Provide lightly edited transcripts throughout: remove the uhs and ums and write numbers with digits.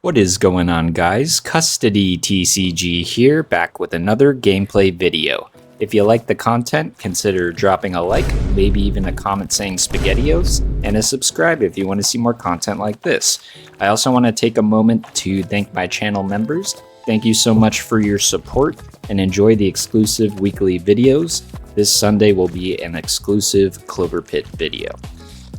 What is going on, guys? Custody TCG here, back with another gameplay video. If you like the content, consider dropping a like, maybe even a comment saying SpaghettiOs, and a subscribe if you want to see more content like this. I also want to take a moment to thank my channel members. Thank you so much for your support, and enjoy the exclusive weekly videos. This Sunday will be an exclusive Clover Pit video.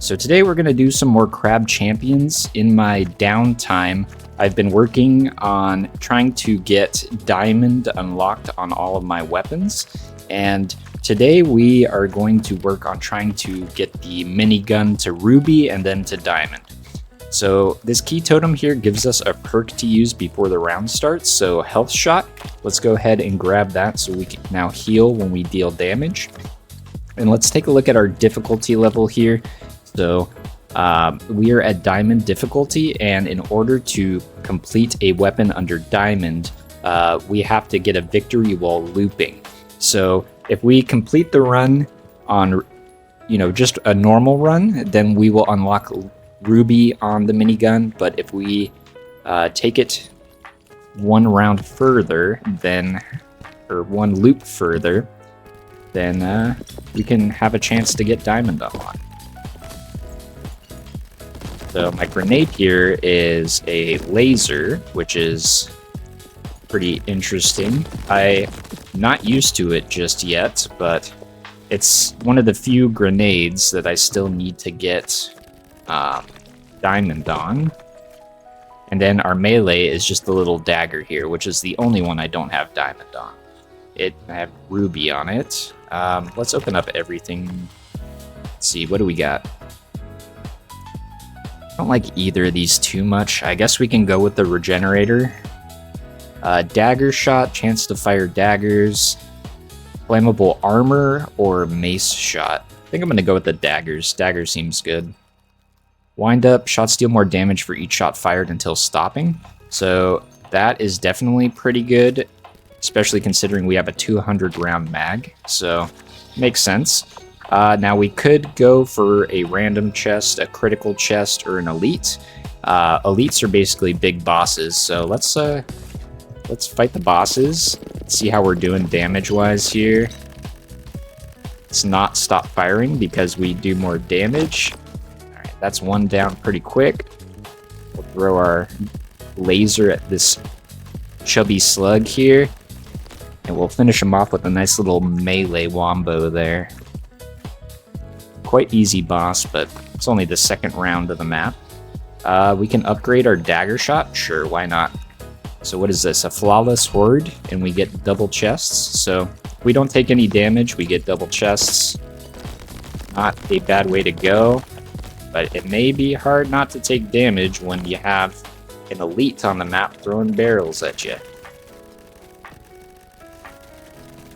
So today we're going to do some more Crab Champions. In my downtime, I've been working on trying to get Diamond unlocked on all of my weapons, and today we are going to work on trying to get the minigun to Ruby and then to Diamond. So this key totem here gives us a perk to use before the round starts, so Health Shot. Let's go ahead and grab that so we can now heal when we deal damage. And let's take a look at our difficulty level here. So we are at Diamond difficulty, and in order to complete a weapon under Diamond, we have to get a victory while looping. So if we complete the run on, just a normal run, then we will unlock Ruby on the minigun. But if we take it one round further, or one loop further, then we can have a chance to get Diamond unlocked. So my grenade here is a laser, which is pretty interesting. I'm not used to it just yet, but it's one of the few grenades that I still need to get Diamond on. And then our melee is just the little dagger here, which is the only one I don't have Diamond on. I have Ruby on it. Let's open up everything. Let's see, what do we got? I don't like either of these too much. I guess we can go with the regenerator. Dagger shot, chance to fire daggers. Flammable armor or mace shot. I think I'm going to go with the daggers. Dagger seems good. Wind up, shots deal more damage for each shot fired until stopping. So that is definitely pretty good, especially considering we have a 200 round mag. So makes sense. Now we could go for a random chest, a critical chest, or an elite. Elites are basically big bosses, so let's fight the bosses. See how we're doing damage-wise here. Let's not stop firing because we do more damage. Alright, that's one down pretty quick. We'll throw our laser at this chubby slug here, and we'll finish him off with a nice little melee wombo there. Quite easy boss, but it's only the second round of the map. We can upgrade our dagger shot. Sure, why not? So what is this? A flawless horde, and we get double chests. So if we don't take any damage, we get double chests. Not a bad way to go, but it may be hard not to take damage when you have an elite on the map throwing barrels at you.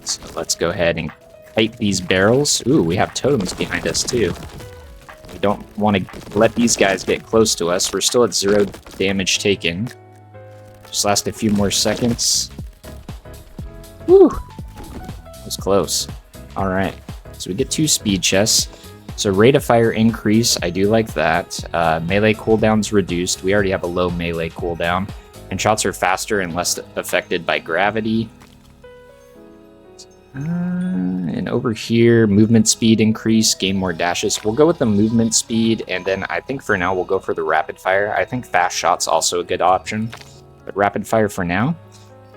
So let's go ahead and fight these barrels. Ooh, we have totems behind us too. We don't want to let these guys get close to us. We're still at 0 damage taken. Just last a few more seconds. Woo! That was close. Alright, so we get 2 speed chests. So rate of fire increase, I do like that. Melee cooldown's reduced. We already have a low melee cooldown. And shots are faster and less affected by gravity. And over here, movement speed increase, gain more dashes. We'll go with the movement speed, and then I think for now we'll go for the rapid fire. I think fast shot's also a good option, but rapid fire for now.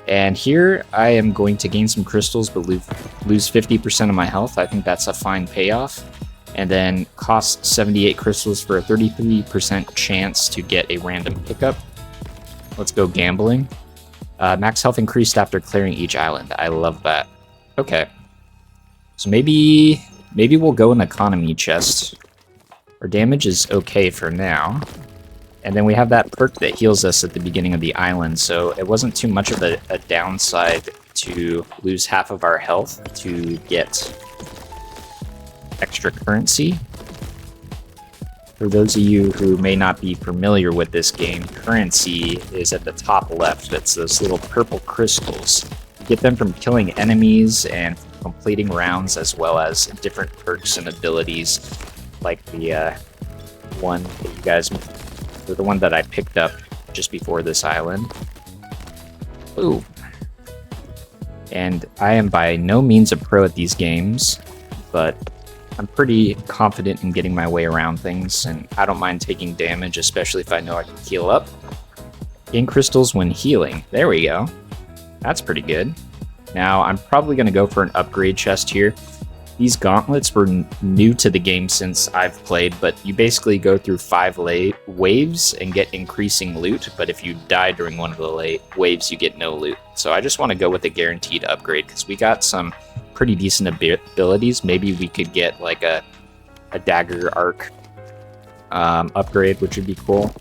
And here I am going to gain some crystals, but lose 50% of my health. I think that's a fine payoff. And then cost 78 crystals for a 33% chance to get a random pickup. Let's go gambling. Max health increased after clearing each island. I love that. Okay, so maybe we'll go an economy chest. Our damage is okay for now. And then we have that perk that heals us at the beginning of the island, so it wasn't too much of a downside to lose half of our health to get extra currency. For those of you who may not be familiar with this game, currency is at the top left. It's those little purple crystals. Get them from killing enemies and completing rounds, as well as different perks and abilities, like the one that you guys, or the one that I picked up just before this island. Ooh. And I am by no means a pro at these games, but I'm pretty confident in getting my way around things, and I don't mind taking damage, especially if I know I can heal up. Gain crystals when healing. There we go. That's pretty good. Now, I'm probably going to go for an upgrade chest here. These gauntlets were new to the game since I've played, but you basically go through 5 waves and get increasing loot, but if you die during one of the waves, you get no loot. So I just want to go with a guaranteed upgrade, because we got some pretty decent abilities. Maybe we could get like a dagger arc upgrade, which would be cool.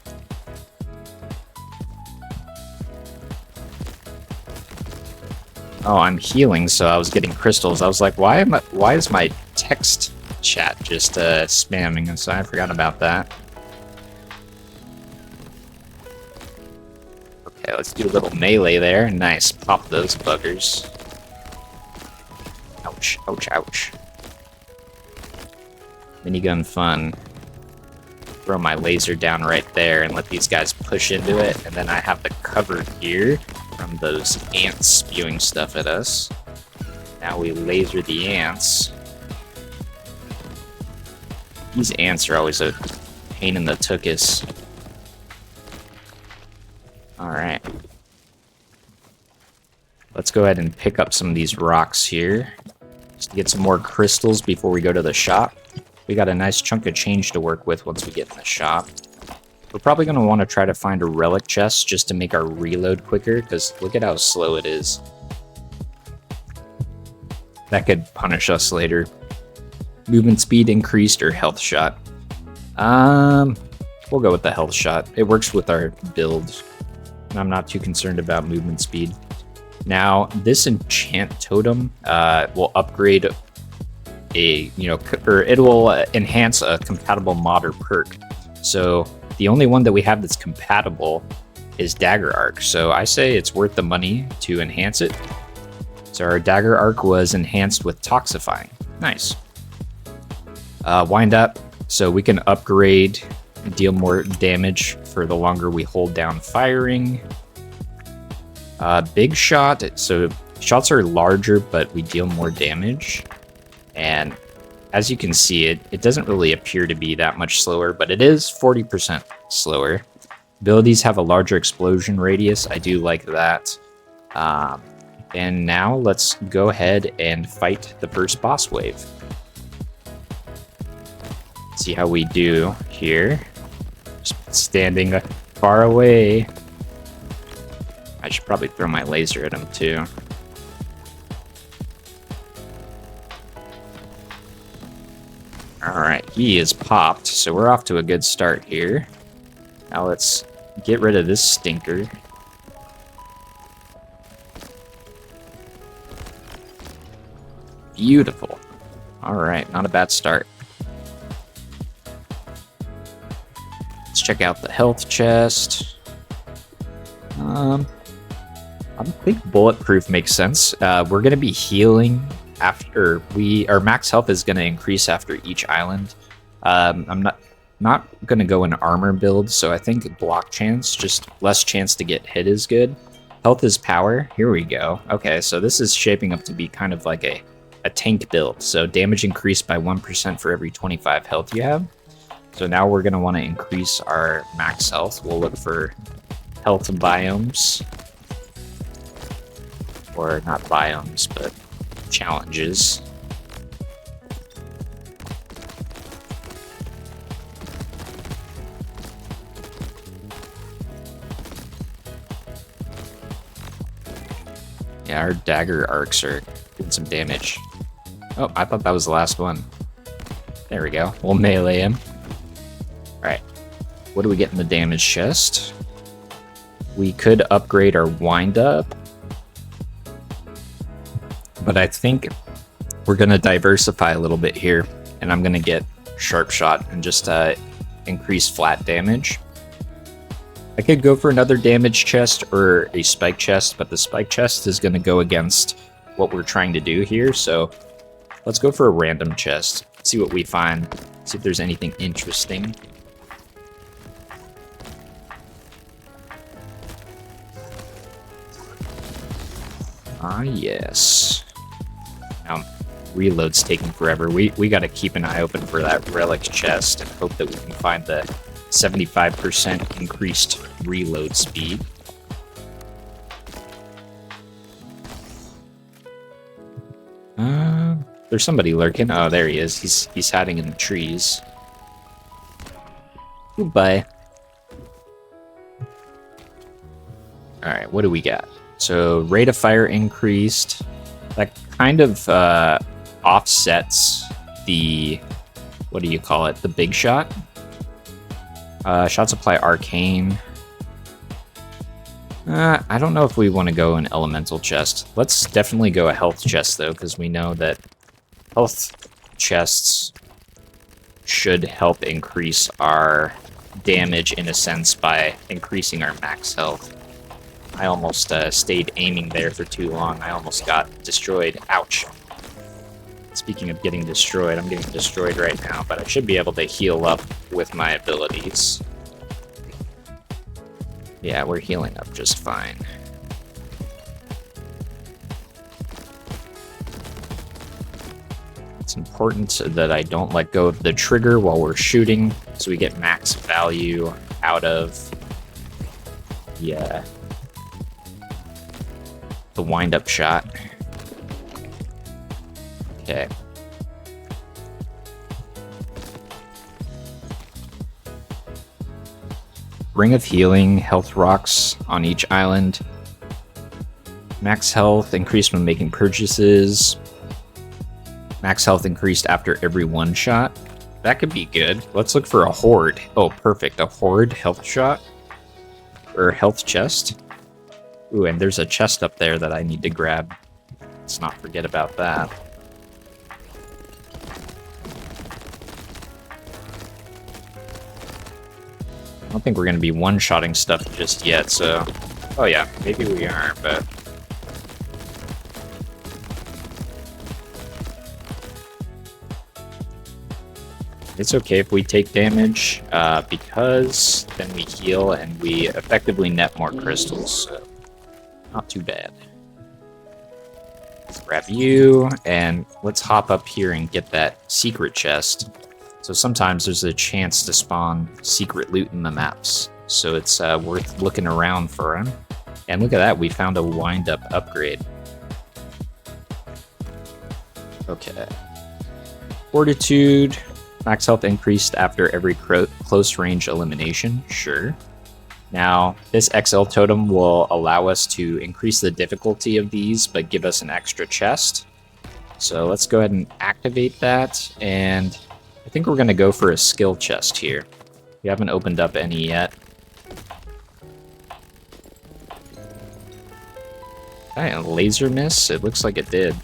Oh, I'm healing, so I was getting crystals. I was like, why is my text chat just spamming? And so I forgot about that. Okay, let's do a little melee there. Nice, pop those buggers. Ouch, ouch, ouch. Minigun fun. Throw my laser down right there and let these guys push into it, and then I have the cover here from those ants spewing stuff at us. Now we laser the ants. These ants are always a pain in the tuchus. Alright. Let's go ahead and pick up some of these rocks here, just to get some more crystals before we go to the shop. We got a nice chunk of change to work with once we get in the shop. We're probably going to want to try to find a relic chest just to make our reload quicker, because look at how slow it is. That could punish us later. Movement speed increased or health shot? We'll go with the health shot. It works with our build. I'm not too concerned about movement speed. Now, this enchant totem will upgrade or it will enhance a compatible mod or perk. So the only one that we have that's compatible is Dagger Arc. So I say it's worth the money to enhance it. So our Dagger Arc was enhanced with Toxifying. Nice. Wind Up. So we can upgrade and deal more damage for the longer we hold down firing. Big Shot. So shots are larger, but we deal more damage. And as you can see, it doesn't really appear to be that much slower, but it is 40% slower. Abilities have a larger explosion radius. I do like that. And now let's go ahead and fight the first boss wave. See how we do here. Just standing far away. I should probably throw my laser at him too. Alright, he is popped, so we're off to a good start here. Now let's get rid of this stinker. Beautiful. Alright, not a bad start. Let's check out the health chest. I think bulletproof makes sense. We're going to be healing after our max health is going to increase after each island. I'm not going to go in armor build, so I think block chance, just less chance to get hit is good. Health is power. Here we go. Okay, so this is shaping up to be kind of like a tank build. So damage increased by 1% for every 25 health you have. So now we're going to want to increase our max health. We'll look for health biomes. Or not biomes, but challenges. Yeah, our dagger arcs are doing some damage. Oh, I thought that was the last one. There we go. We'll melee him. Alright. What do we get in the damage chest? We could upgrade our wind up. But I think we're going to diversify a little bit here. And I'm going to get sharp shot and just increase flat damage. I could go for another damage chest or a spike chest, but the spike chest is going to go against what we're trying to do here. So let's go for a random chest. See what we find. See if there's anything interesting. Ah, yes. Now, reload's taking forever. We got to keep an eye open for that relic chest and hope that we can find the 75% increased reload speed. There's somebody lurking. Oh, there he is. He's hiding in the trees. Goodbye. Alright, what do we got? So, rate of fire increased. That kind of offsets the... What do you call it? The big shot? Shot supply arcane. I don't know if we want to go an elemental chest. Let's definitely go a health chest, though, because we know that health chests should help increase our damage, in a sense, by increasing our max health. I almost stayed aiming there for too long. I almost got destroyed. Ouch. Speaking of getting destroyed, I'm getting destroyed right now, but I should be able to heal up with my abilities. Yeah, we're healing up just fine. It's important that I don't let go of the trigger while we're shooting, so we get max value out of the wind-up shot. Okay. Ring of Healing, health rocks on each island. Max health increased when making purchases. Max health increased after every one shot. That could be good. Let's look for a horde. Oh, perfect. A horde health shot. Or health chest. Ooh, and there's a chest up there that I need to grab. Let's not forget about that. I don't think we're going to be one-shotting stuff just yet, so... Oh yeah, maybe we are, but... It's okay if we take damage, because then we heal and we effectively net more crystals, so... Not too bad. Let's grab you, and let's hop up here and get that secret chest. So sometimes there's a chance to spawn secret loot in the maps, so it's worth looking around for them. And look at that, we found a wind-up upgrade. Okay. Fortitude. Max health increased after every close range elimination. Sure. Now, this XL totem will allow us to increase the difficulty of these, but give us an extra chest. So let's go ahead and activate that, and I think we're going to go for a skill chest here. We haven't opened up any yet. Okay, a laser miss? It looks like it did.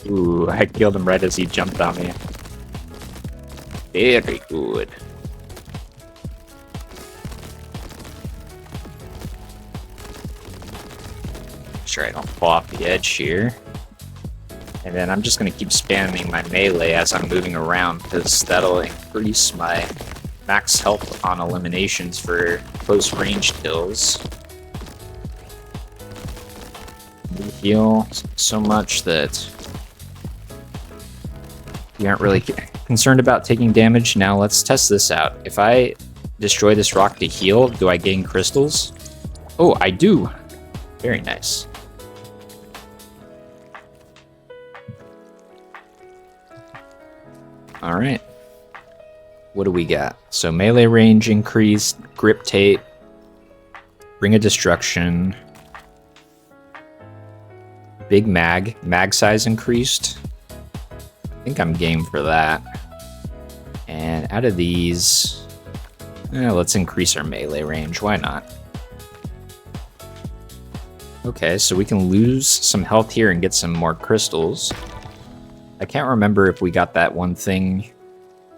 Ooh, I killed him right as he jumped on me. Very good. Sure, I don't fall off the edge here. And then I'm just going to keep spamming my melee as I'm moving around, because that'll increase my max health on eliminations for close range kills. We heal so much that we aren't really concerned about taking damage. Now let's test this out. If I destroy this rock to heal, do I gain crystals? Oh, I do. Very nice. Alright. What do we got? So melee range increased, grip tape, ring of destruction, big mag size increased. I think I'm game for that. And out of these, let's increase our melee range. Why not? Okay, so we can lose some health here and get some more crystals. I can't remember if we got that one thing.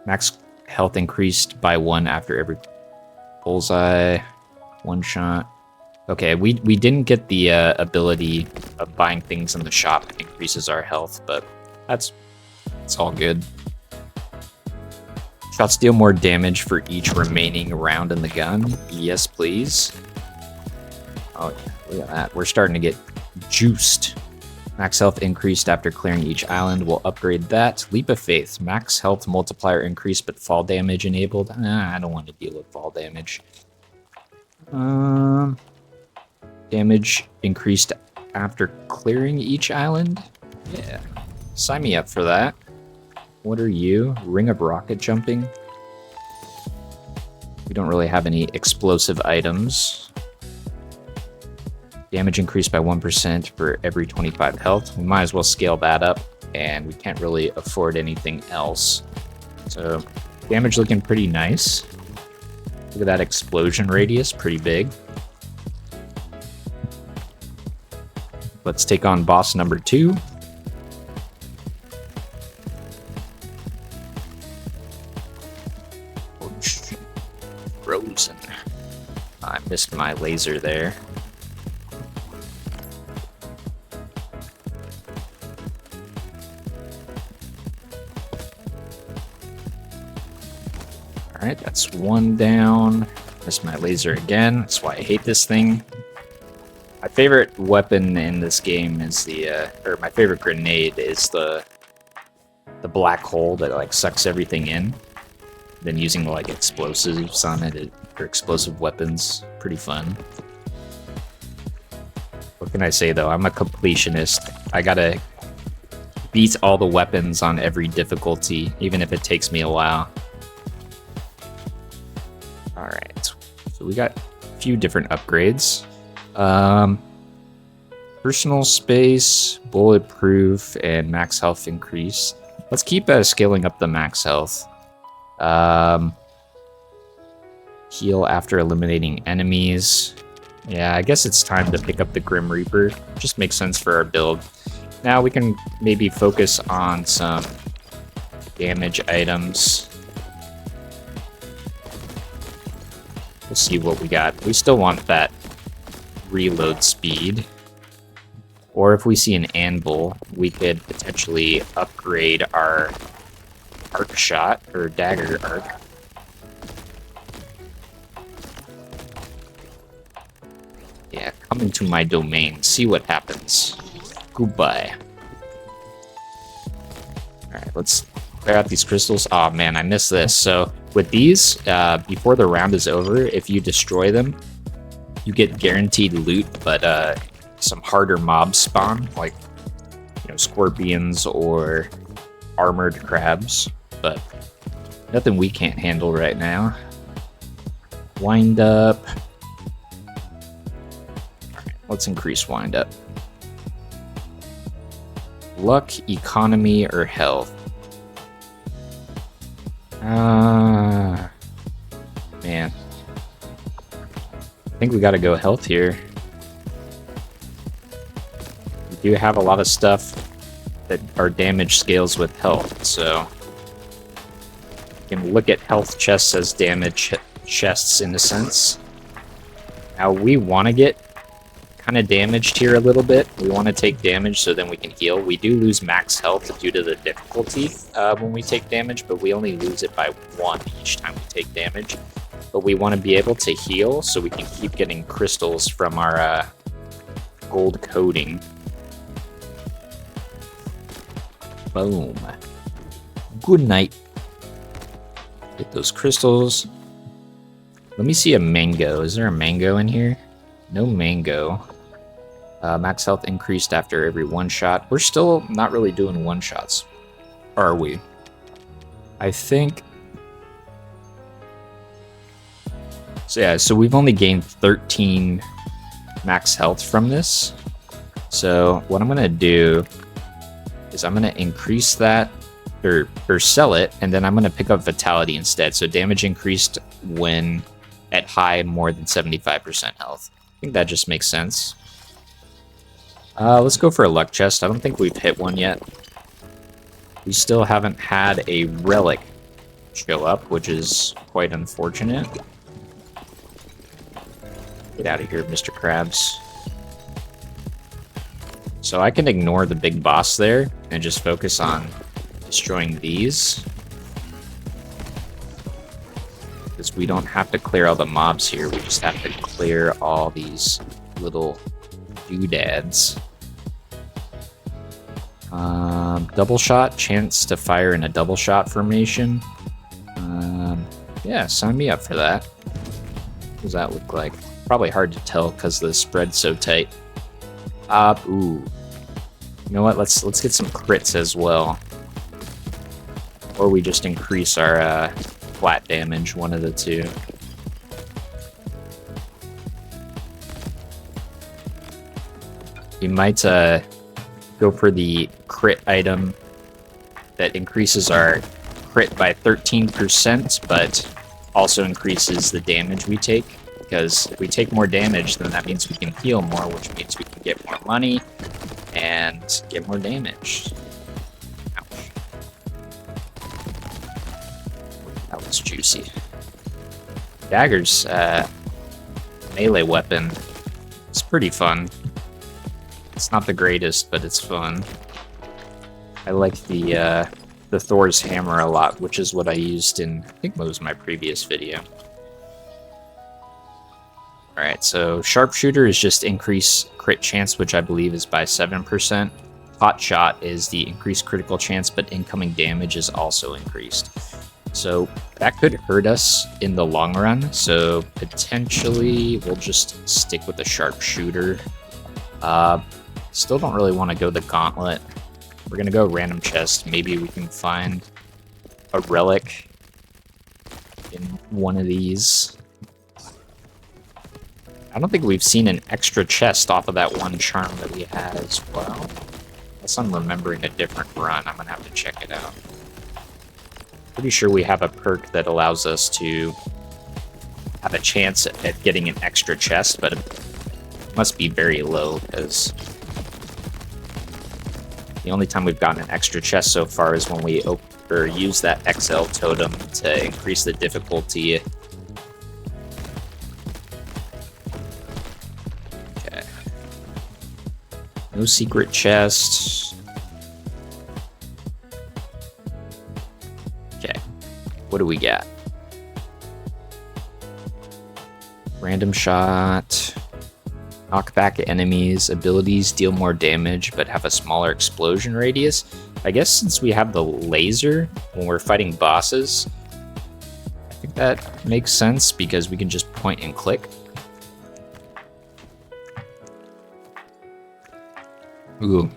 Max health increased by 1 after every bullseye. One shot. Okay, we didn't get the ability of buying things in the shop that increases our health, but it's all good. Shots deal more damage for each remaining round in the gun. Yes, please. Oh yeah, look at that. We're starting to get juiced. Max health increased after clearing each island. We'll upgrade that. Leap of Faith. Max health multiplier increased, but fall damage enabled. I don't want to deal with fall damage. Damage increased after clearing each island? Yeah. Sign me up for that. What are you? Ring of rocket jumping? We don't really have any explosive items. Damage increased by 1% for every 25 health. We might as well scale that up, and we can't really afford anything else. So, damage looking pretty nice. Look at that explosion radius, pretty big. Let's take on boss number 2. Frozen. I missed my laser there. Alright, that's one down. Missed my laser again. That's why I hate this thing. My favorite weapon in this game is or my favorite grenade is the black hole that like sucks everything in. Then using like explosives on it, or explosive weapons, pretty fun. What can I say though? I'm a completionist. I gotta beat all the weapons on every difficulty, even if it takes me a while. Alright, so we got a few different upgrades. Personal space, bulletproof, and max health increase. Let's keep scaling up the max health. Heal after eliminating enemies. Yeah, I guess it's time to pick up the Grim Reaper. Just makes sense for our build. Now we can maybe focus on some damage items. We'll see what we got. We still want that reload speed. Or if we see an anvil, we could potentially upgrade our arc shot, or dagger arc. Yeah, come into my domain, see what happens. Goodbye. Alright, let's clear out these crystals. Oh man, I missed this. So with these, before the round is over, if you destroy them, you get guaranteed loot, but some harder mobs spawn, like, you know, scorpions or armored crabs, but nothing we can't handle right now. Wind up. Alright, let's increase wind up. Luck, economy, or health. Man. I think we gotta go health here. We do have a lot of stuff that are damage scales with health, so you can look at health chests as damage chests in a sense. Now we want to get kind of damaged here a little bit. We want to take damage so then we can heal. We do lose max health due to the difficulty when we take damage, but we only lose it by 1 each time we take damage. But we want to be able to heal so we can keep getting crystals from our gold coating. Boom. Good night. Get those crystals. Let me see a mango. Is there a mango in here? No mango. Max health increased after every one shot. We're still not really doing one shots, are we? I think. So yeah, so we've only gained 13 max health from this. So what I'm gonna do is I'm gonna increase that, or sell it, and then I'm gonna pick up vitality instead. So damage increased when at high more than 75% health. I think that just makes sense. Let's go for a luck chest. I don't think we've hit one yet. We still haven't had a relic show up, which is quite unfortunate. Get out of here, Mr. Krabs. So I can ignore the big boss there and just focus on destroying these. Because we don't have to clear all the mobs here, we just have to clear all these little doodads. Double shot, chance to fire in a double shot formation. Yeah, sign me up for that. What does that look like? Probably hard to tell because the spread's so tight. Ooh. You know what? Let's get some crits as well. Or we just increase our flat damage, one of the two. We might go for the crit item that increases our crit by 13%, but also increases the damage we take. Because if we take more damage, then that means we can heal more, which means we can get more money and get more damage. Ouch. That was juicy. Dagger's melee weapon. It's pretty fun. It's not the greatest, but it's fun. I like the Thor's hammer a lot, which is what I used in, I think, what was my previous video. Alright, so Sharpshooter is just increase crit chance, which I believe is by 7%. Hot Shot is the increased critical chance, but incoming damage is also increased. So that could hurt us in the long run, so potentially we'll just stick with the Sharpshooter. Still don't really want to go the Gauntlet. We're going to go random chest. Maybe we can find a relic in one of these. I don't think we've seen an extra chest off of that one charm that we had as well. Unless I'm remembering a different run, I'm going to have to check it out. Pretty sure we have a perk that allows us to have a chance at getting an extra chest, but it must be very low, because the only time we've gotten an extra chest so far is when we use that XL totem to increase the difficulty. Okay. No secret chest. Okay. What do we got? Random shot. Knock back enemies. Abilities deal more damage but have a smaller explosion radius. I guess since we have the laser when we're fighting bosses, I think that makes sense because we can just point and click. Ooh.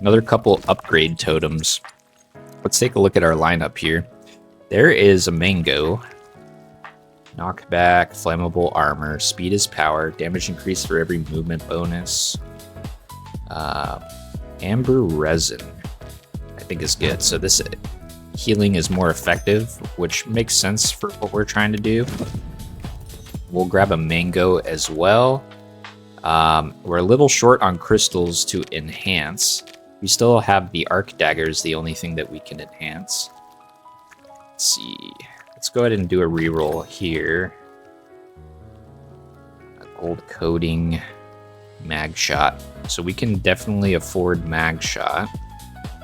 Another couple upgrade totems. Let's take a look at our lineup here. There is a mango. Knockback, flammable armor, speed is power, damage increased for every movement bonus. Amber resin, I think is good. So this healing is more effective, which makes sense for what we're trying to do. We'll grab a mango as well. We're a little short on crystals to enhance. We still have the arc daggers, the only thing that we can enhance. Let's see. Let's go ahead and do a reroll here. A gold coating, mag shot. So we can definitely afford mag shot.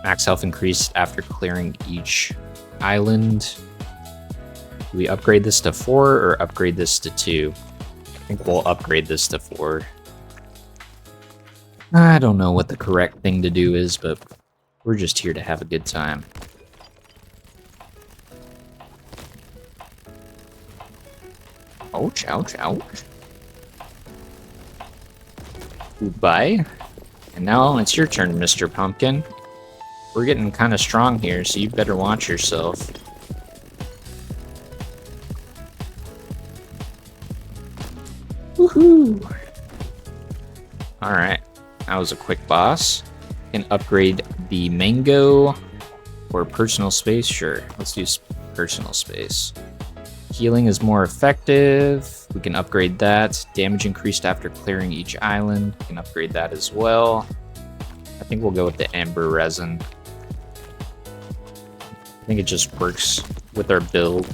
Max health increased after clearing each island. Do we upgrade this to 4 or upgrade this to 2? I think we'll upgrade this to 4. I don't know what the correct thing to do is, but we're just here to have a good time. Ouch, ouch, ouch. Goodbye. And now it's your turn, Mr. Pumpkin. We're getting kind of strong here, so you better watch yourself. Woohoo! Alright, that was a quick boss. Can upgrade the mango or personal space. Sure, let's do personal space. Healing is more effective. We can upgrade that. Damage increased after clearing each island. We can upgrade that as well. I think we'll go with the amber resin. I think it just works with our build.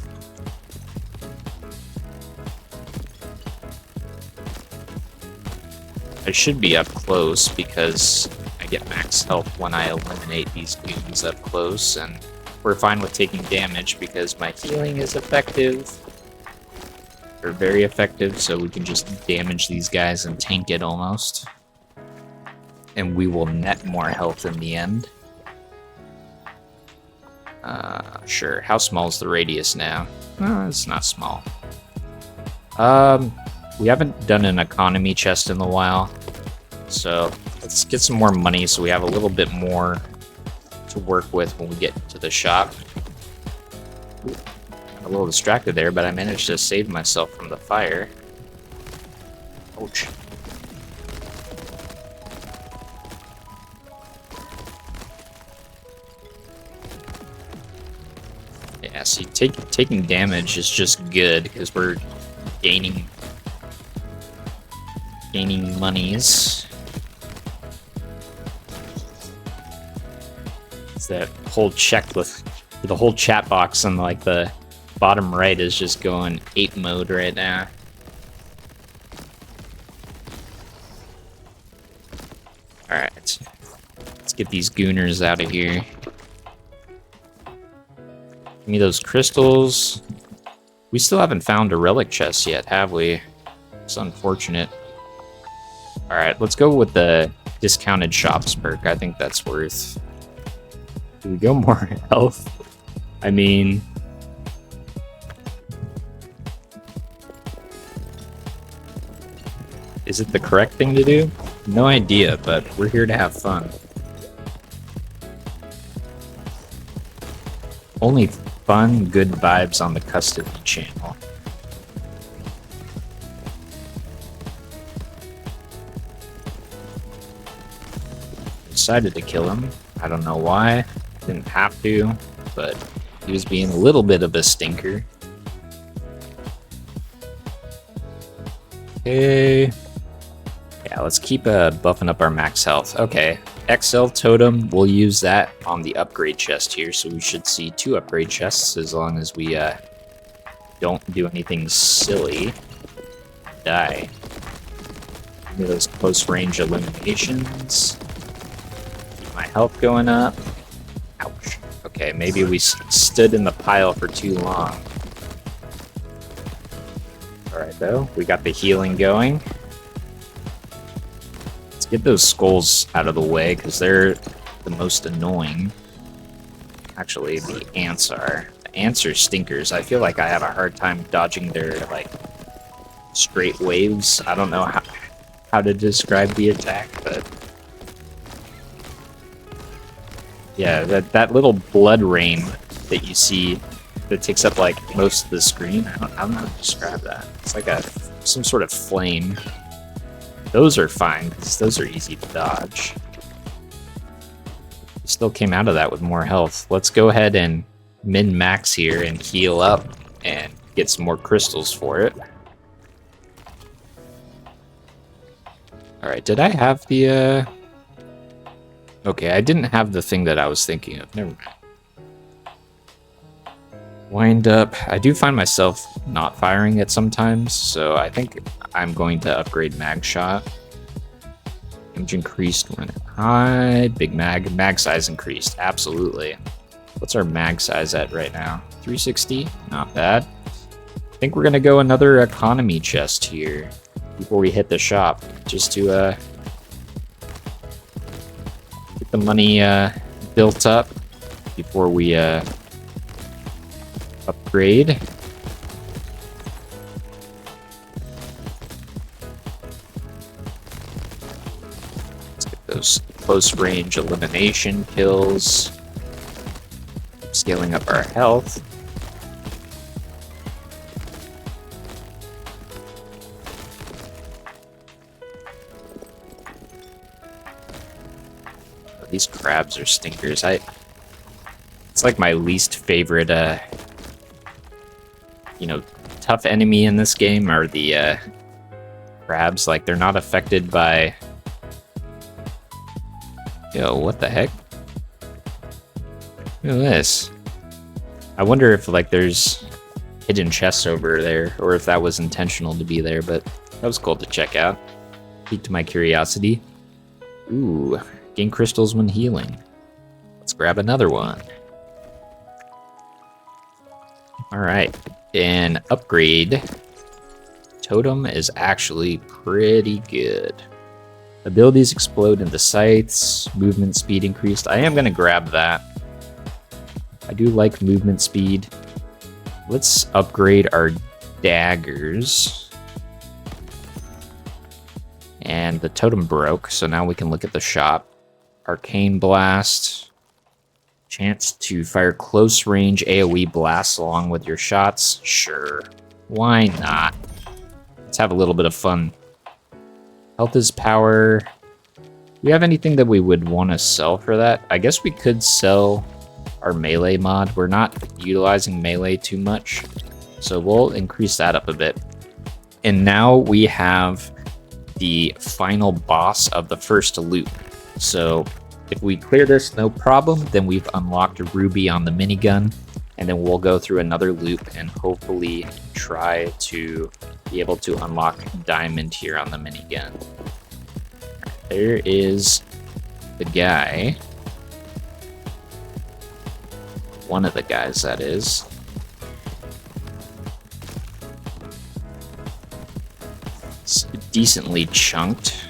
I should be up close because I get max health when I eliminate these goons up close, and we're fine with taking damage because my healing is effective. are very effective, so we can just damage these guys and tank it almost. And we will net more health in the end. Sure. How small is the radius now? It's not small. We haven't done an economy chest in a while, so let's get some more money so we have a little bit more to work with when we get to the shop. Ooh, a little distracted there, but I managed to save myself from the fire. Ouch. Yeah, see, taking damage is just good because we're gaining monies. It's that whole checklist, the whole chat box on like the bottom right is just going ape mode right now. All right, let's get these gooners out of here. Give me those crystals. We still haven't found a relic chest yet, have we? It's unfortunate. Alright, let's go with the discounted shops perk. I think that's worth... Do we go more health? I mean... Is it the correct thing to do? No idea, but we're here to have fun. Only fun, good vibes on the Custody channel. Decided to kill him. I don't know why. Didn't have to, but he was being a little bit of a stinker. Okay. Yeah, let's keep buffing up our max health. Okay. XL totem, we'll use that on the upgrade chest here, so we should see 2 upgrade chests as long as we don't do anything silly. Die. Give me those close range eliminations. Keep my health going up. Ouch. Okay, maybe we stood in the pile for too long. Alright though, we got the healing going. Get those skulls out of the way because they're the most annoying. Actually, the ants are. The ants are stinkers. I feel like I have a hard time dodging their like straight waves. I don't know how to describe the attack, but yeah, that little blood rain that you see that takes up like most of the screen. I don't know how to describe that. It's like some sort of flame. Those are fine, because those are easy to dodge. Still came out of that with more health. Let's go ahead and min-max here and heal up and get some more crystals for it. Alright, did I have the, Okay, I didn't have the thing that I was thinking of. Never mind. Wind up. I do find myself not firing it sometimes, so I think I'm going to upgrade mag shot. Damage increased when high. Big mag size increased. Absolutely. What's our mag size at right now? 360. Not bad. I think we're gonna go another economy chest here before we hit the shop, just to get the money built up before we upgrade. Let's get those close range elimination kills. Scaling up our health. Oh, these crabs are stinkers. It's like my least favorite tough enemy in this game are the crabs. Like, they're not affected by... Yo, what the heck? Look at this. I wonder if, like, there's hidden chests over there, or if that was intentional to be there, but that was cool to check out. Piqued my curiosity. Ooh, gain crystals when healing. Let's grab another one. Alright, and upgrade Totem is actually pretty good. Abilities explode into scythes, movement speed increased. I am going to grab that. I do like movement speed. Let's upgrade our daggers. And the totem broke, so now we can look at the shop. Arcane Blast. Chance to fire close range AoE blasts along with your shots. Sure. Why not? Let's have a little bit of fun. Health is power. Do we have anything that we would want to sell for that? I guess we could sell our melee mod. We're not utilizing melee too much, so we'll increase that up a bit. And now we have the final boss of the first loop. So if we clear this no problem, then we've unlocked a ruby on the minigun, and then we'll go through another loop and hopefully try to be able to unlock diamond here on the minigun. There is the guy. One of the guys, that is. It's decently chunked.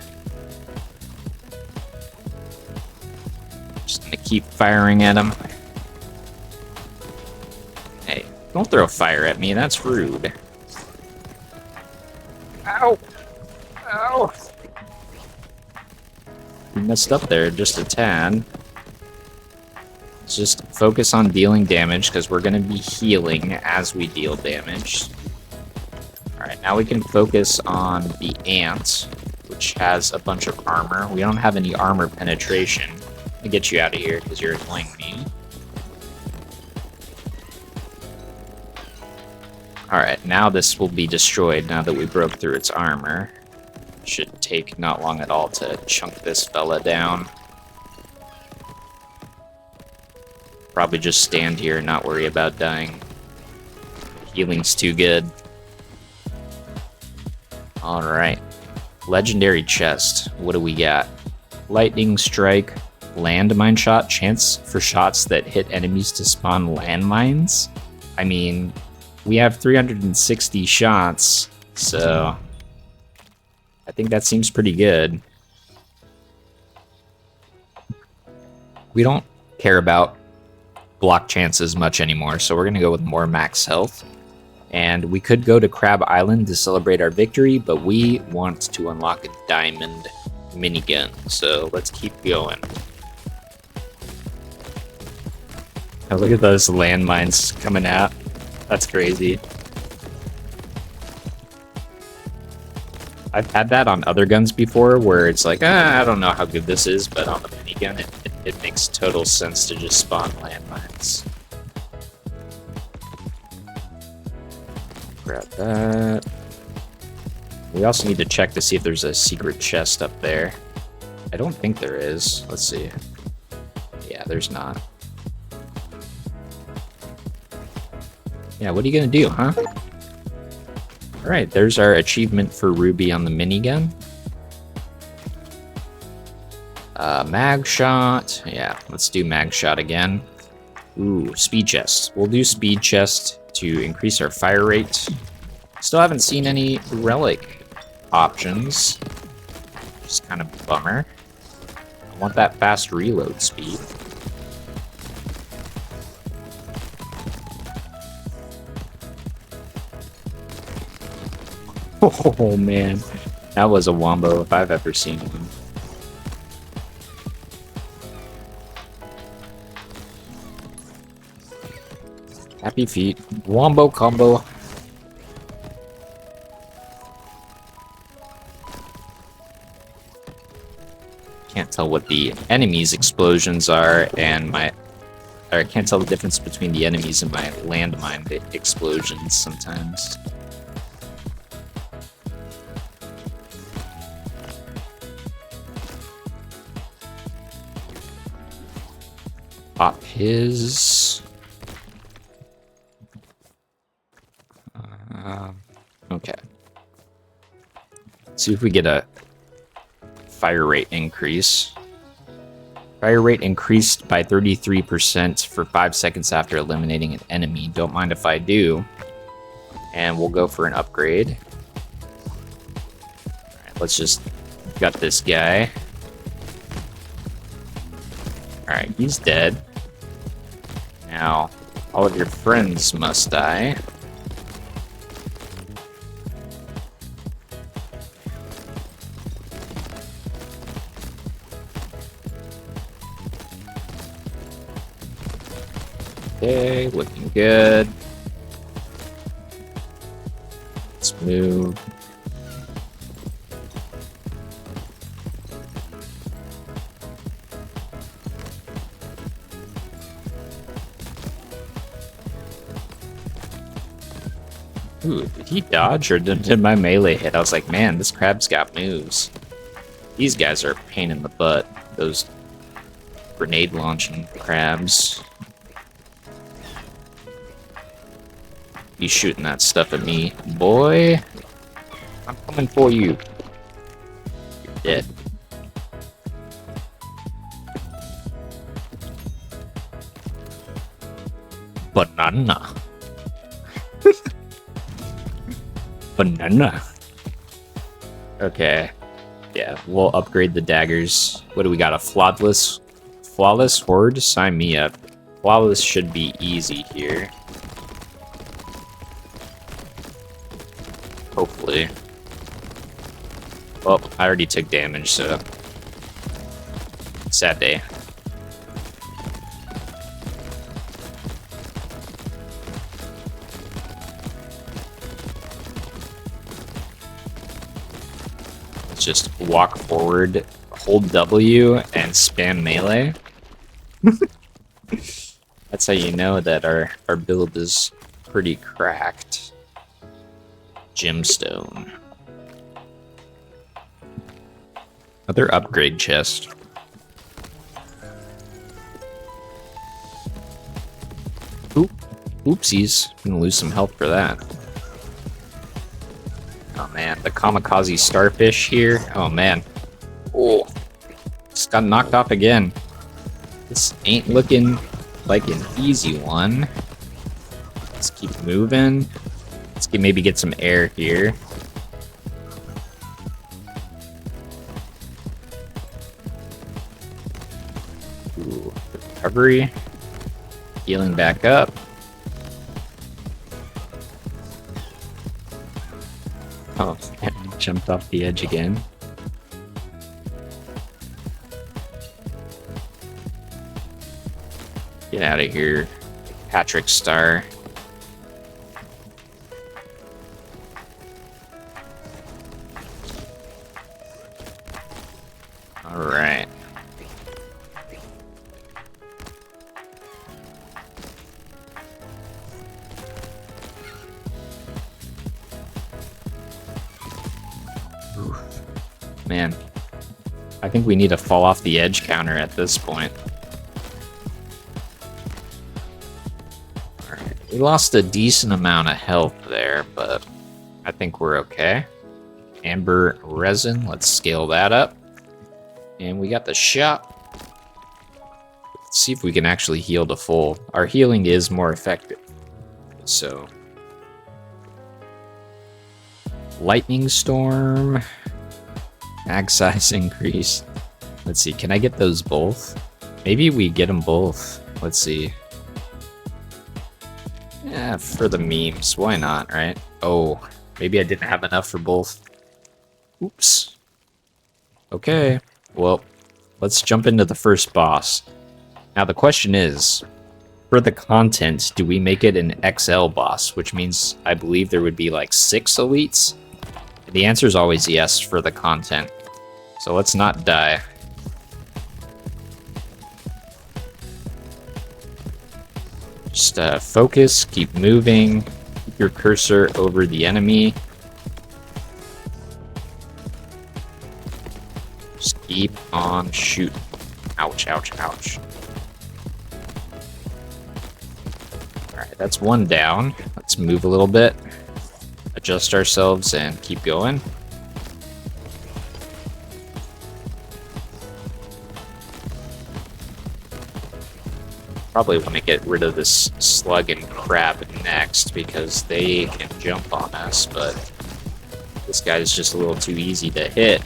Just gonna keep firing at him. Hey, don't throw fire at me, that's rude. Ow! Ow! You messed up there just a tad. Let's just focus on dealing damage, because we're going to be healing as we deal damage. Alright, now we can focus on the ant, which has a bunch of armor. We don't have any armor penetration. Let me get you out of here, because you're annoying me. Alright, now this will be destroyed now that we broke through its armor. Should take not long at all to chunk this fella down. Probably just stand here and not worry about dying. Healing's too good. Alright. Legendary chest. What do we got? Lightning strike, landmine shot, chance for shots that hit enemies to spawn landmines. I mean, we have 360 shots, so I think that seems pretty good. We don't care about block chances much anymore, so we're going to go with more max health. And we could go to Crab Island to celebrate our victory, but we want to unlock a diamond minigun, so let's keep going. Oh, look at those landmines coming out. That's crazy. I've had that on other guns before, where it's like, I don't know how good this is, but on the minigun, it makes total sense to just spawn landmines. Grab that. We also need to check to see if there's a secret chest up there. I don't think there is. Let's see. Yeah, there's not. Yeah, what are you gonna do, huh? Alright, there's our achievement for Ruby on the minigun. Mag shot. Yeah, let's do mag shot again. Ooh, speed chest. We'll do speed chest to increase our fire rate. Still haven't seen any relic options. Just kind of a bummer. I want that fast reload speed. Oh man, that was a wombo if I've ever seen one. Happy feet. Wombo combo. Can't tell what the enemy's explosions are and I can't tell the difference between the enemies and my landmine explosions sometimes. Pop his. Okay. Let's see if we get a fire rate increase. Fire rate increased by 33% for 5 seconds after eliminating an enemy. Don't mind if I do. And we'll go for an upgrade. let's just gut this guy. Alright, he's dead. Now, all of your friends must die. Okay, looking good. Let's move. Ooh, did he dodge or did my melee hit? I was like, man, this crab's got moves. These guys are a pain in the butt. Those grenade launching crabs. You shooting that stuff at me, boy? I'm coming for you. You're dead. Banana. Banana. Okay. Yeah, we'll upgrade the daggers. What do we got? A flawless horde? Sign me up. Flawless should be easy here. Hopefully. Well, I already took damage, so... sad day. Let's just walk forward, hold W, and spam melee. That's how you know that our build is pretty cracked. Gemstone. Another upgrade chest. Oop. Oopsies. Gonna lose some health for that. Oh man, the kamikaze starfish here. Oh man. Oh. Just got knocked off again. This ain't looking like an easy one. Let's keep moving. Let's maybe get some air here. Ooh, recovery. Healing back up. Oh, jumped off the edge again. Get out of here, Patrick Star. Alright. Man, I think we need a fall off the edge counter at this point. Alright, we lost a decent amount of health there, but I think we're okay. Amber resin, let's scale that up. And we got the shop. Let's see if we can actually heal to full. Our healing is more effective. So. Lightning storm. Mag size increase. Let's see, can I get those both? Maybe we get them both. Let's see. Yeah, for the memes, why not, right? Oh, maybe I didn't have enough for both. Oops. Okay. Well, let's jump into the first boss. Now the question is, for the content, do we make it an XL boss? Which means I believe there would be like 6 elites. And the answer is always yes for the content. So let's not die. Just focus, keep moving, keep your cursor over the enemy. Just keep on shooting. Ouch, ouch, ouch. Alright, that's one down. Let's move a little bit. Adjust ourselves and keep going. Probably want to get rid of this slug and crab next because they can jump on us, but This guy's just a little too easy to hit.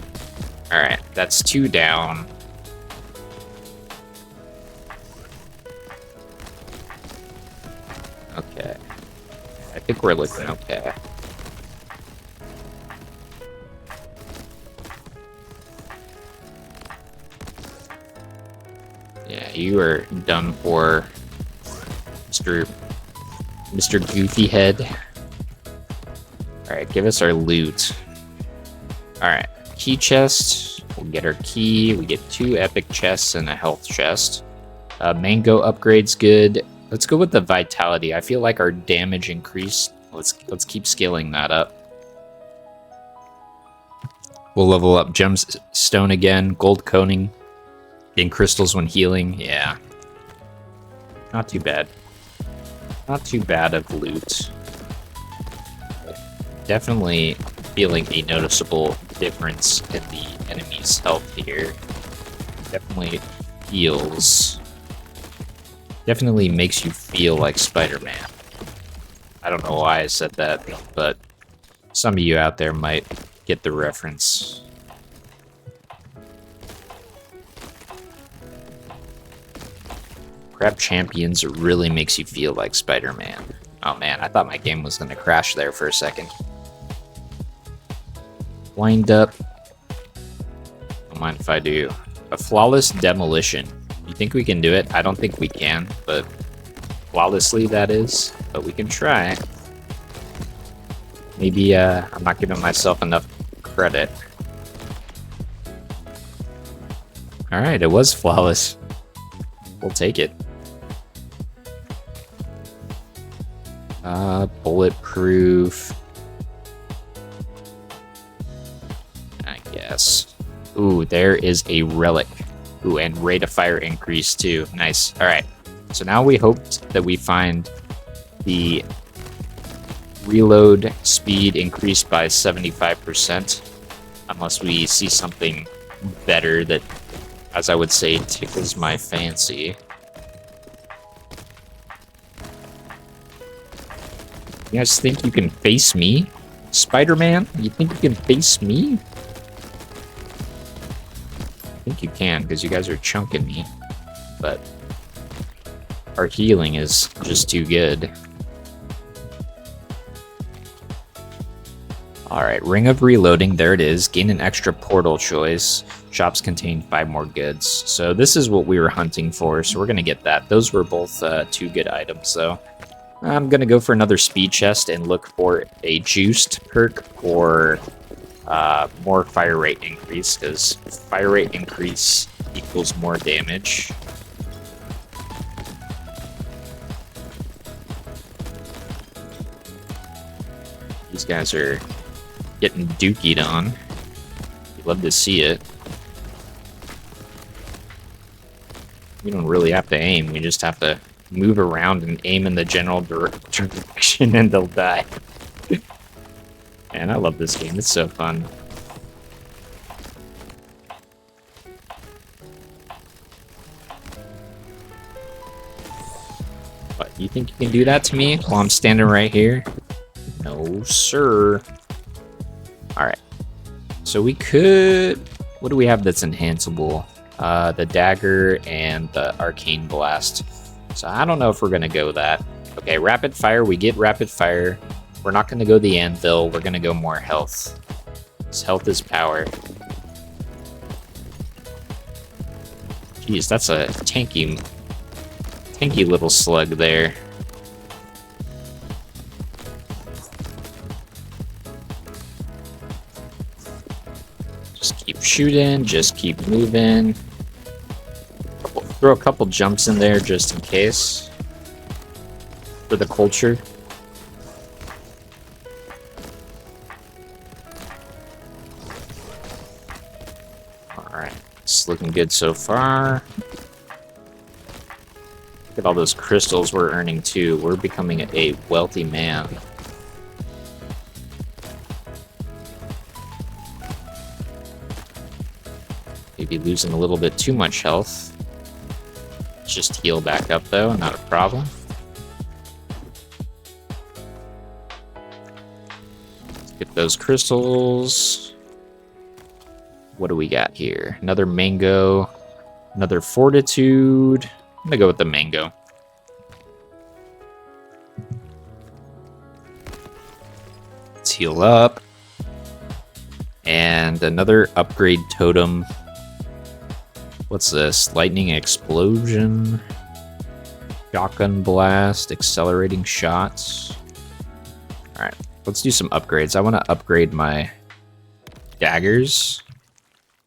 Alright, that's 2 down. Okay. I think we're looking okay. Yeah, you are done for, Mr. Goofy Head. Alright, give us our loot. Alright, key chest. We'll get our key. We get 2 epic chests and a health chest. Mango upgrade's good. Let's go with the vitality. I feel like our damage increased. Let's keep scaling that up. We'll level up gemstone again, gold coating, gain crystals when healing. Yeah, not too bad. Not too bad of loot. Definitely feeling a noticeable difference in the enemy's health here. Definitely feels. Definitely makes you feel like Spider-Man. I don't know why I said that, but some of you out there might get the reference. Grab champions really makes you feel like Spider-Man. Oh man, I thought my game was gonna crash there for a second. Wind up. Don't mind if I do. A flawless demolition. You think we can do it? I don't think we can, but flawlessly that is. But we can try. Maybe I'm not giving myself enough credit. Alright, it was flawless. We'll take it. Bulletproof. I guess. Ooh, there is a relic. Ooh, and rate of fire increase too. Nice. Alright. So now we hoped that we find the reload speed increased by 75%. Unless we see something better that, as I would say, tickles my fancy. You guys think you can face me? Spider-Man? You think you can face me? I think you can, because you guys are chunking me. But our healing is just too good. Alright, Ring of Reloading, there it is. Gain an extra portal choice. Shops contain 5 more goods. So this is what we were hunting for, so we're going to get that. Those were both 2 good items, so I'm going to go for another speed chest and look for a juiced perk or more fire rate increase, because fire rate increase equals more damage. These guys are getting dookied on. You'd love to see it. We don't really have to aim, we just have to move around and aim in the general direction and they'll die. Man, I love this game, it's so fun. What, you think you can do that to me while I'm standing right here? No, sir. Alright. So we could... What do we have that's enhanceable? The dagger and the arcane blast. So I don't know if we're going to go that. Okay, rapid fire. We get rapid fire. We're not going to go the anvil. We're going to go more health. Because health is power. Jeez, that's a tanky little slug there. Just keep shooting. Just keep moving. Throw a couple jumps in there just in case. For the culture. Alright, it's looking good so far. Look at all those crystals we're earning too. We're becoming a wealthy man. Maybe losing a little bit too much health. Just heal back up though, not a problem. Let's get those crystals. What do we got here? Another mango. Another fortitude. I'm gonna go with the mango. Let's heal up. And another upgrade totem. What's this? Lightning explosion. Shotgun blast. Accelerating shots. Alright, let's do some upgrades. I want to upgrade my daggers.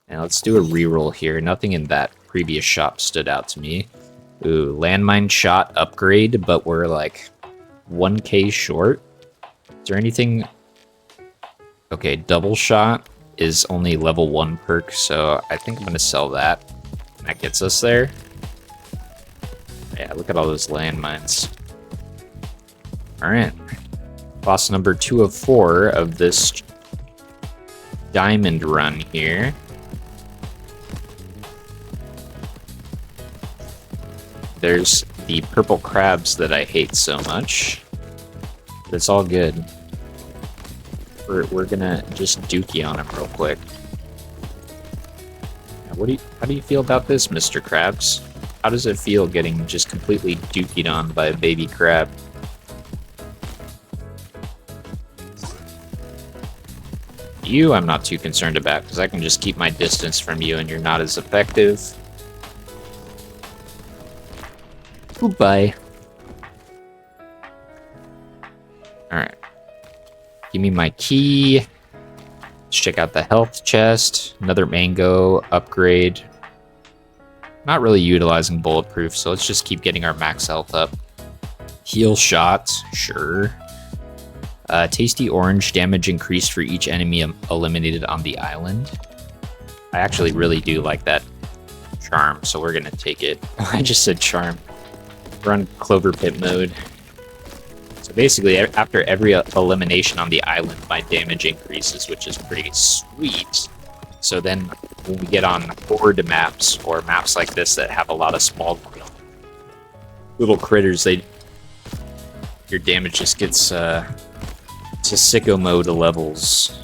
And let's do a reroll here. Nothing in that previous shop stood out to me. Ooh, landmine shot upgrade, but we're like 1k short. Is there anything... Okay, double shot is only level 1 perk, so I think I'm going to sell that. That gets us there. Yeah, look at all those landmines. Alright. Boss number 2 of 4 of this diamond run here. There's the purple crabs that I hate so much. But it's all good. We're gonna just dookie on him real quick. Now, how do you feel about this, Mr. Krabs? How does it feel getting just completely dookied on by a baby crab? You, I'm not too concerned about, because I can just keep my distance from you and you're not as effective. Goodbye. Alright. Give me my key. Let's check out the health chest. Another mango upgrade. Not really utilizing bulletproof, so let's just keep getting our max health up. Heal shot, sure. Tasty orange, damage increased for each enemy eliminated on the island. I actually really do like that charm, so we're gonna take it. I just said charm. We're on Clover Pit mode. So basically, after every elimination on the island, my damage increases, which is pretty sweet. So then, when we get on horde maps, or maps like this that have a lot of small little critters, your damage just gets to sicko mode levels.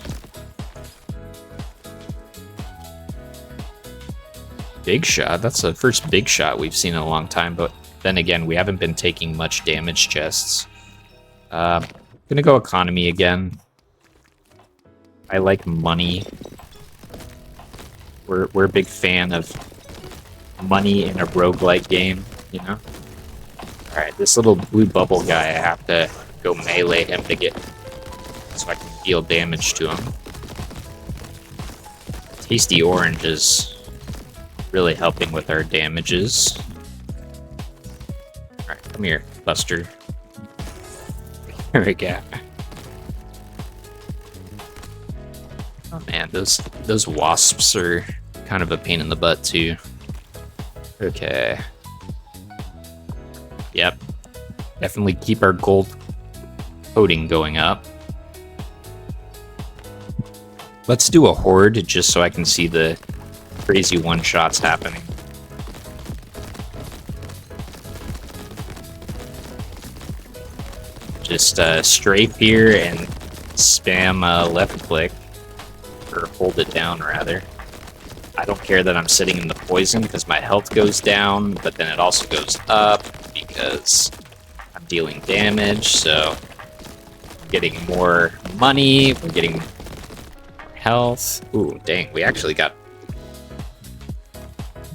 Big shot? That's the first big shot we've seen in a long time, but then again, we haven't been taking much damage chests. Gonna go economy again. I like money. We're a big fan of money in a roguelike game, you know? Alright, this little blue bubble guy, I have to go melee him to get... so I can deal damage to him. Tasty orange is really helping with our damages. Alright, come here, Buster. There we go. Oh man, those wasps are kind of a pain in the butt too. Okay. Yep. Definitely keep our gold coating going up. Let's do a horde just so I can see the crazy one-shots happening. Just strafe here and spam left click, or hold it down rather. I don't care that I'm sitting in the poison because my health goes down, but then it also goes up because I'm dealing damage, so I'm getting more money, we're getting more health. Ooh, dang, we actually got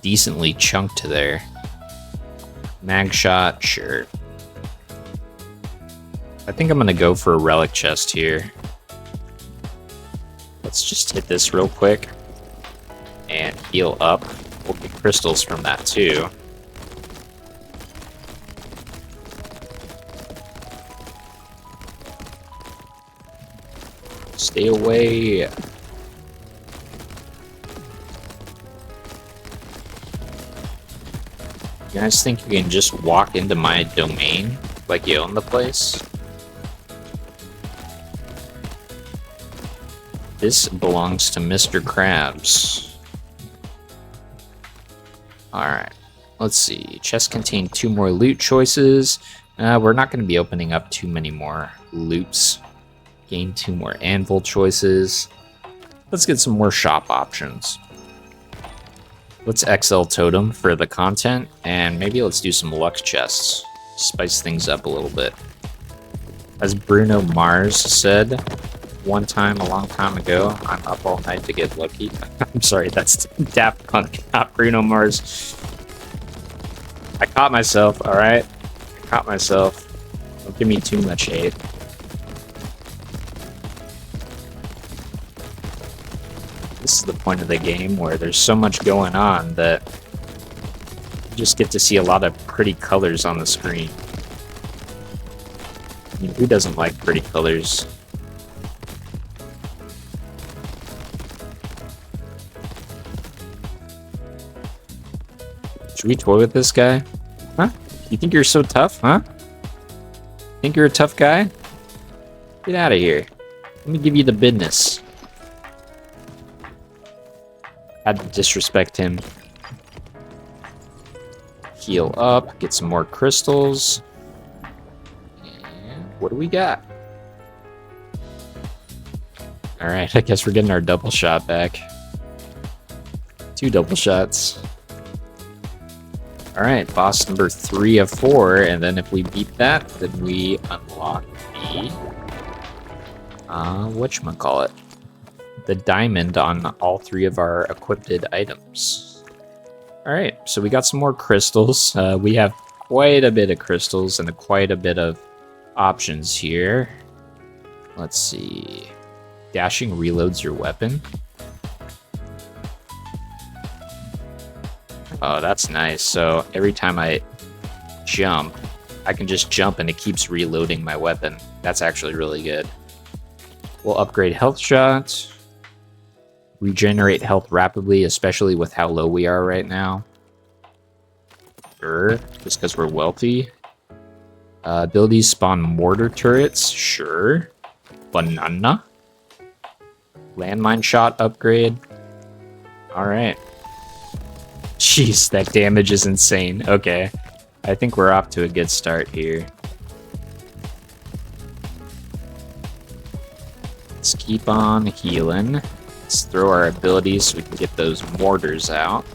decently chunked there. Mag shot, sure. I think I'm gonna go for a relic chest here. Let's just hit this real quick and heal up. We'll get crystals from that too. Stay away. You guys think you can just walk into my domain like you own the place? This belongs to Mr. Krabs. Alright, let's see. Chest contained 2 more loot choices. We're not going to be opening up too many more loots Gain 2 more anvil choices. Let's get some more shop options. Let's XL Totem for the content, and maybe let's do some Lux chests. Spice things up a little bit. As Bruno Mars said one time a long time ago, I'm up all night to get lucky. I'm sorry, that's Daft Punk, not Bruno Mars. I caught myself, alright? I caught myself. Don't give me too much hate. This is the point of the game where there's so much going on that you just get to see a lot of pretty colors on the screen. I mean, who doesn't like pretty colors? Should we toy with this guy? Huh? You think you're so tough, huh? Think you're a tough guy? Get out of here. Let me give you the business. Had to disrespect him. Heal up, get some more crystals. And what do we got? Alright, I guess we're getting our double shot back. 2 double shots. Alright, boss number 3 of 4, and then if we beat that, then we unlock the... whatchamacallit? The diamond on all 3 of our equipped items. Alright, so we got some more crystals. We have quite a bit of crystals and quite a bit of options here. Let's see. Dashing reloads your weapon. Oh, that's nice. So every time I jump, I can just jump and it keeps reloading my weapon. That's actually really good. We'll upgrade health shot. Regenerate health rapidly, especially with how low we are right now. Sure, just because we're wealthy. Abilities spawn mortar turrets. Sure. Banana. Landmine shot upgrade. Alright. Jeez, that damage is insane. Okay. I think we're off to a good start here. Let's keep on healing. Let's throw our abilities so we can get those mortars out.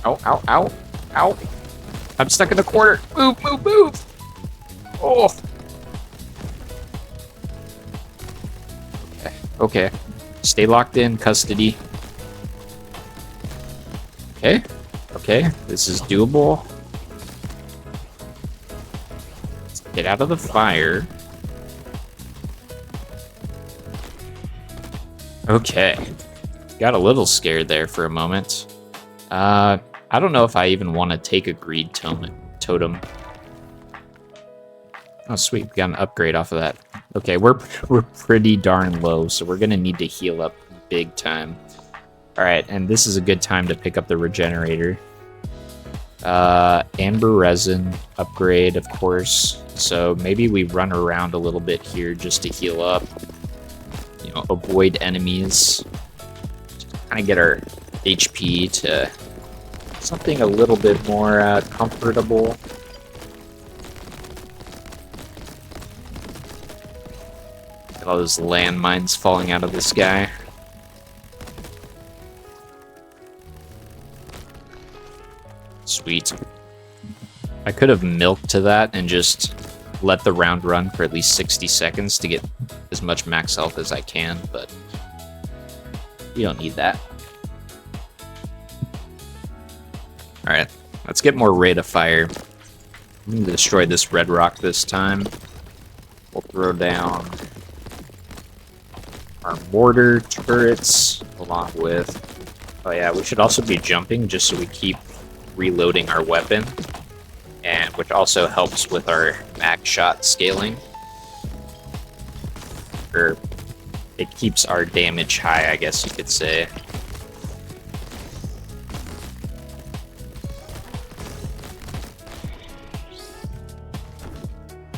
Ow, ow, ow, ow. I'm stuck in the corner. Move, move, move. Oh. Okay, okay. Stay locked in, custody. Okay, okay. This is doable. Let's get out of the fire. Okay. Got a little scared there for a moment. I don't know if I even want to take a greed totem. Oh, sweet. We got an upgrade off of that. Okay, we're pretty darn low, so we're going to need to heal up big time. Alright, and this is a good time to pick up the regenerator. Amber resin upgrade, of course. So maybe we run around a little bit here just to heal up. You know, avoid enemies. Kind of get our HP to something a little bit more comfortable. Got all those landmines falling out of the sky. Sweet. I could have milked to that and just let the round run for at least 60 seconds to get as much max health as I can, but you don't need that. Alright, let's get more rate of fire. I'm going to destroy this red rock this time. We'll throw down our mortar turrets along with... Oh yeah, we should also be jumping just so we keep reloading our weapon, and which also helps with our max shot scaling. Or it keeps our damage high, I guess you could say.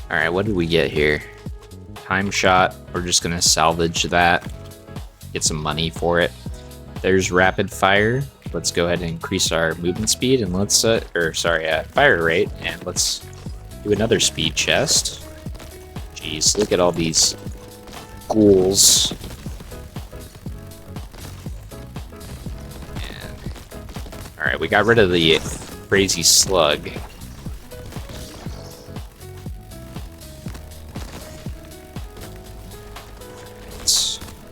Alright, what did we get here? Time shot. We're just gonna salvage that. Get some money for it. There's rapid fire. Let's go ahead and increase our movement speed and let's, fire rate, and let's do another speed chest. Jeez, look at all these ghouls. Alright, we got rid of the crazy slug.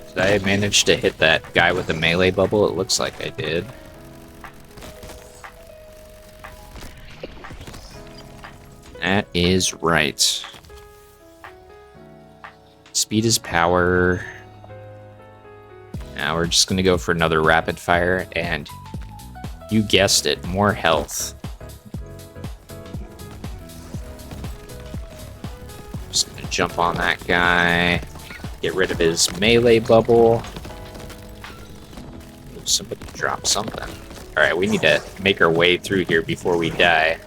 Did I manage to hit that guy with the melee bubble? It looks like I did. That is right. Speed is power. Now we're just gonna go for another rapid fire, and you guessed it, more health. Just gonna jump on that guy, get rid of his melee bubble. Ooh, somebody dropped something. Alright, we need to make our way through here before we die.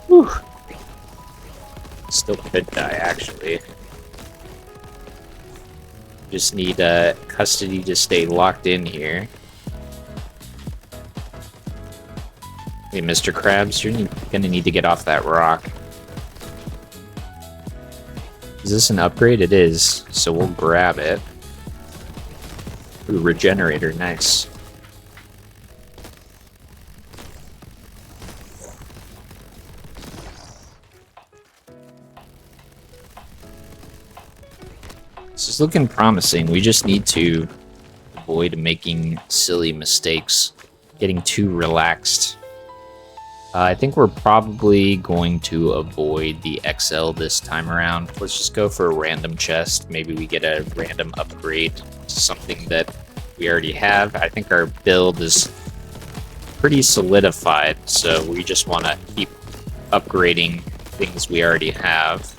Whew. Still could die, actually. Just need custody to stay locked in here. Hey, Mr. Krabs, you're gonna need to get off that rock. Is this an upgrade? It is, so we'll grab it. Ooh, regenerator, nice. This is looking promising. We just need to avoid making silly mistakes, getting too relaxed. I think we're probably going to avoid the XL this time around. Let's just go for a random chest. Maybe we get a random upgrade to something that we already have. I think our build is pretty solidified, so we just want to keep upgrading things we already have.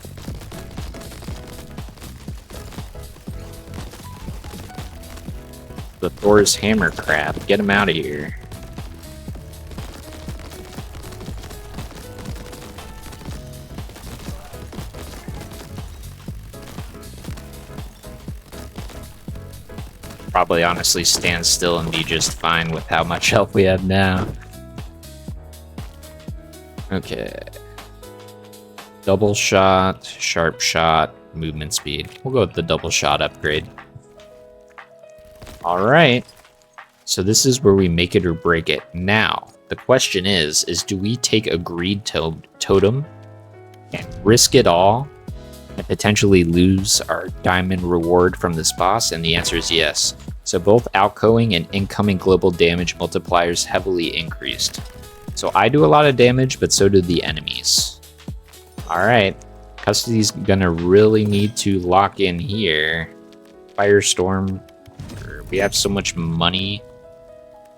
The Thor's Hammer Crab, get him out of here. Probably honestly stand still and be just fine with how much health we have now. Okay. Double shot, sharp shot, movement speed. We'll go with the double shot upgrade. Alright. So this is where we make it or break it. Now, the question is do we take a greed totem and risk it all and potentially lose our diamond reward from this boss? And the answer is yes. So both outgoing and incoming global damage multipliers heavily increased. So I do a lot of damage, but so do the enemies. Alright, Custody's gonna really need to lock in here. Firestorm, we have so much money.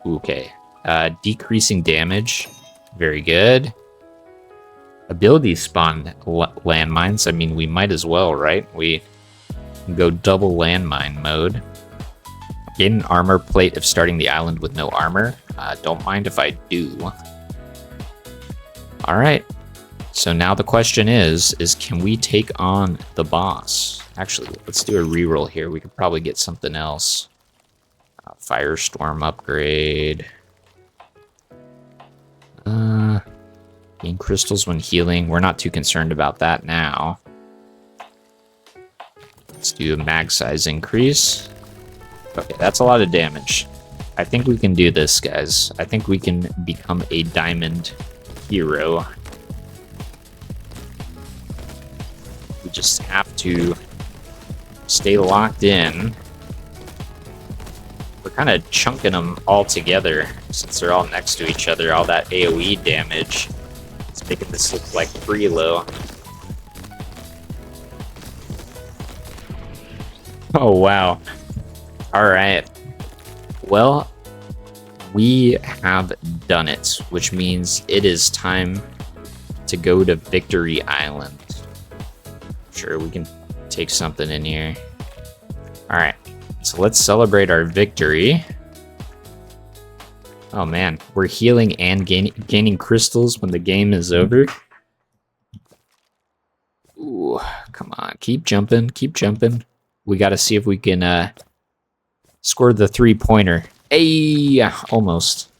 Okay, decreasing damage, very good. Ability spawn landmines, I mean, we might as well, right? We can go double landmine mode. Gain an armor plate if starting the island with no armor. Don't mind if I do. Alright, so now the question is can we take on the boss? Actually, let's do a reroll here. We could probably get something else. Firestorm upgrade. Gain crystals when healing. We're not too concerned about that now. Let's do a mag size increase. Okay, that's a lot of damage. I think we can do this, guys. I think we can become a diamond hero. We just have to stay locked in. We're kind of chunking them all together since they're all next to each other. All that AoE damage. It's making this look like Freelo. Oh, wow. Alright. Well, we have done it, which means it is time to go to Victory Island. Sure, we can take something in here. Alright, so let's celebrate our victory. Oh man, we're healing and gaining crystals when the game is over. Ooh, come on, keep jumping, keep jumping. We gotta see if we can score the 3-pointer. Hey, almost.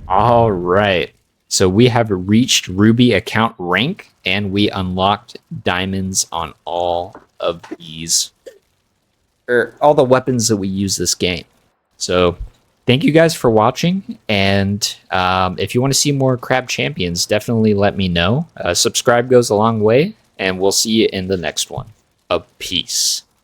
All right. So we have reached Ruby account rank, and we unlocked diamonds on all of these, or all the weapons that we use this game. So thank you guys for watching, and if you want to see more Crab Champions, definitely let me know. Subscribe goes a long way, and we'll see you in the next one. Peace.